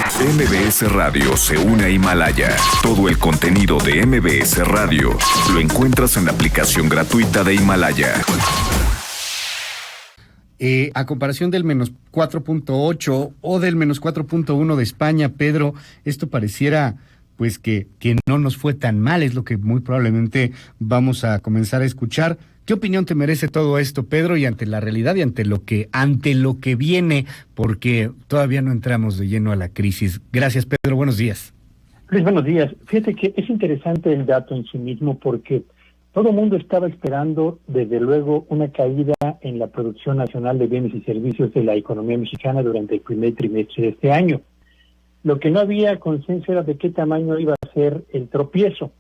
MBS Radio se une a Himalaya. Todo el contenido de MBS Radio lo encuentras en la aplicación gratuita de Himalaya. A comparación del menos 4.8 o del menos 4.1 de España, Pedro, esto pareciera pues que no nos fue tan mal, es lo que muy probablemente vamos a comenzar a escuchar. ¿Qué opinión te merece todo esto, Pedro, y ante la realidad y ante lo que viene, porque todavía no entramos de lleno a la crisis? Gracias, Pedro, buenos días. Luis, buenos días. Fíjate que es interesante el dato en sí mismo porque todo el mundo estaba esperando, desde luego, una caída en la producción nacional de bienes y servicios de la economía mexicana durante el primer trimestre de este año. Lo que no había consenso era de qué tamaño iba a ser el tropiezo.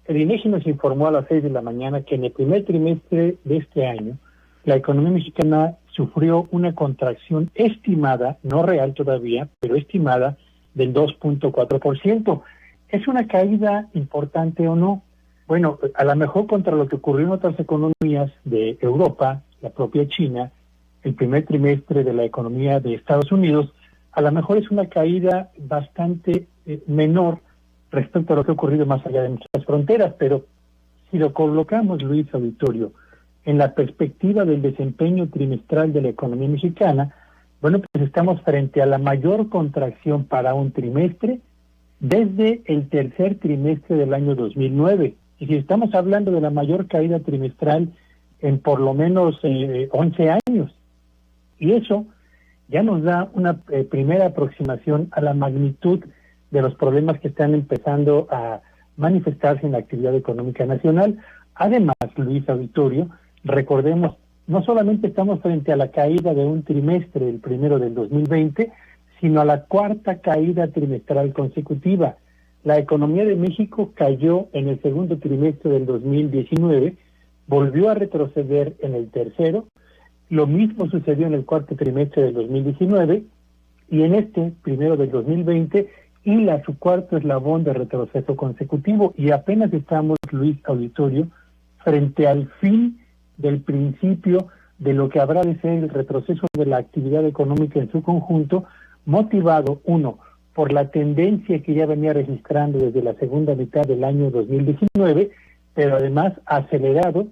El INEGI nos informó a las 6 de la mañana que en el primer trimestre de este año la economía mexicana sufrió una contracción estimada, no real todavía, pero estimada, del 2.4%. ¿Es una caída importante o no? Bueno, a lo mejor contra lo que ocurrió en otras economías de Europa, la propia China, el primer trimestre de la economía de Estados Unidos, a lo mejor es una caída bastante menor respecto a lo que ha ocurrido más allá de nuestras fronteras, pero si lo colocamos, Luis Auditorio, en la perspectiva del desempeño trimestral de la economía mexicana, bueno, pues estamos frente a la mayor contracción para un trimestre desde el tercer trimestre del año 2009. Y si estamos hablando de la mayor caída trimestral en por lo menos 11 años. Y eso ya nos da una primera aproximación a la magnitud de los problemas que están empezando a manifestarse en la actividad económica nacional. Además, Luis Auditorio, recordemos, no solamente estamos frente a la caída de un trimestre, el primero del 2020, sino a la cuarta caída trimestral consecutiva. La economía de México cayó en el segundo trimestre del 2019, volvió a retroceder en el tercero, lo mismo sucedió en el cuarto trimestre del 2019, y en este primero del 2020, su cuarto eslabón de retroceso consecutivo, y apenas estamos, Luis Auditorio, frente al fin del principio de lo que habrá de ser el retroceso de la actividad económica en su conjunto, motivado, uno, por la tendencia que ya venía registrando desde la segunda mitad del año 2019, pero además acelerado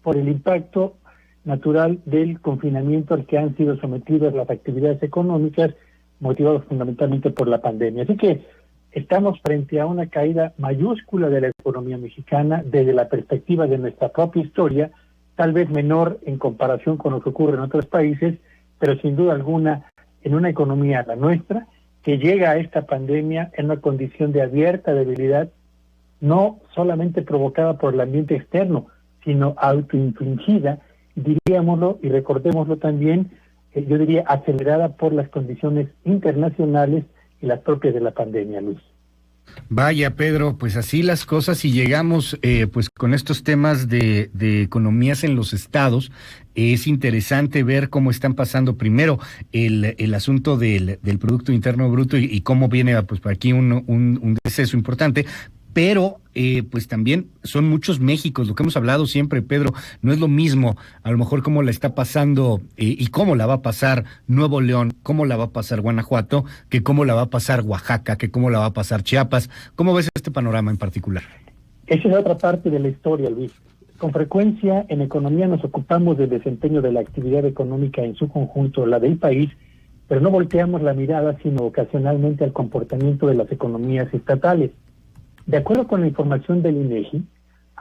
por el impacto natural del confinamiento al que han sido sometidas las actividades económicas, motivados fundamentalmente por la pandemia. Así que estamos frente a una caída mayúscula de la economía mexicana desde la perspectiva de nuestra propia historia, tal vez menor en comparación con lo que ocurre en otros países, pero sin duda alguna en una economía, la nuestra, que llega a esta pandemia en una condición de abierta debilidad, no solamente provocada por el ambiente externo, sino autoinfligida, diríamoslo y recordémoslo también, yo diría acelerada por las condiciones internacionales y las propias de la pandemia, Luis. Vaya, Pedro, pues así las cosas, y llegamos pues con estos temas de economías en los estados. Es interesante ver cómo están pasando primero el asunto del Producto Interno Bruto y cómo viene pues por aquí un deceso importante. Pero pues también son muchos Méxicos, lo que hemos hablado siempre, Pedro, no es lo mismo a lo mejor cómo la está pasando y cómo la va a pasar Nuevo León, cómo la va a pasar Guanajuato, que cómo la va a pasar Oaxaca, que cómo la va a pasar Chiapas. ¿Cómo ves este panorama en particular? Esa es otra parte de la historia, Luis. Con frecuencia en economía nos ocupamos del desempeño de la actividad económica en su conjunto, la del país, pero no volteamos la mirada sino ocasionalmente al comportamiento de las economías estatales. De acuerdo con la información del INEGI,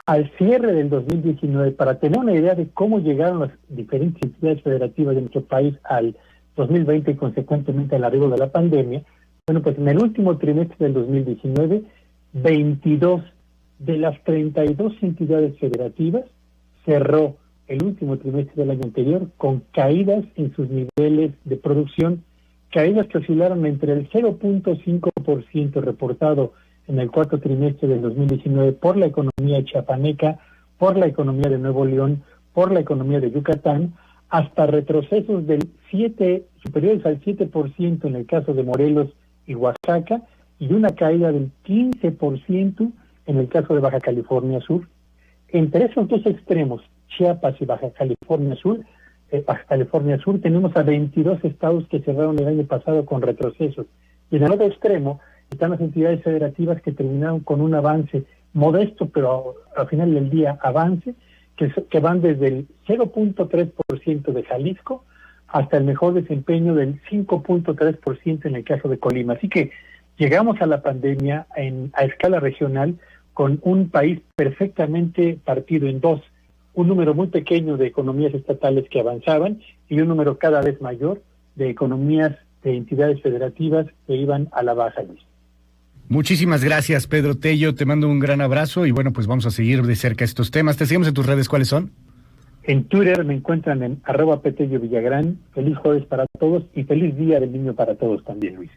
al cierre del 2019, para tener una idea de cómo llegaron las diferentes entidades federativas de nuestro país al 2020 y consecuentemente al arribo de la pandemia, bueno, pues en el último trimestre del 2019, 22 de las 32 entidades federativas cerró el último trimestre del año anterior con caídas en sus niveles de producción, caídas que oscilaron entre el 0.5% reportado en el cuarto trimestre del 2019 por la economía chiapaneca, por la economía de Nuevo León, por la economía de Yucatán, hasta retrocesos superiores al 7% en el caso de Morelos y Oaxaca, y una caída del 15% en el caso de Baja California Sur. Entre esos dos extremos, Chiapas y Baja California Sur, tenemos a 22 estados que cerraron el año pasado con retrocesos. Y en el otro extremo están las entidades federativas que terminaron con un avance modesto, pero al final del día avance, que van desde el 0.3% de Jalisco hasta el mejor desempeño del 5.3% en el caso de Colima. Así que llegamos a la pandemia a escala regional con un país perfectamente partido en dos, un número muy pequeño de economías estatales que avanzaban y un número cada vez mayor de economías de entidades federativas que iban a la baja, Luis. Muchísimas gracias, Pedro Tello. Te mando un gran abrazo y bueno, pues vamos a seguir de cerca estos temas. Te seguimos en tus redes, ¿cuáles son? En Twitter me encuentran en @Petello Villagrán. Feliz jueves para todos y feliz Día del Niño para todos también, Luis.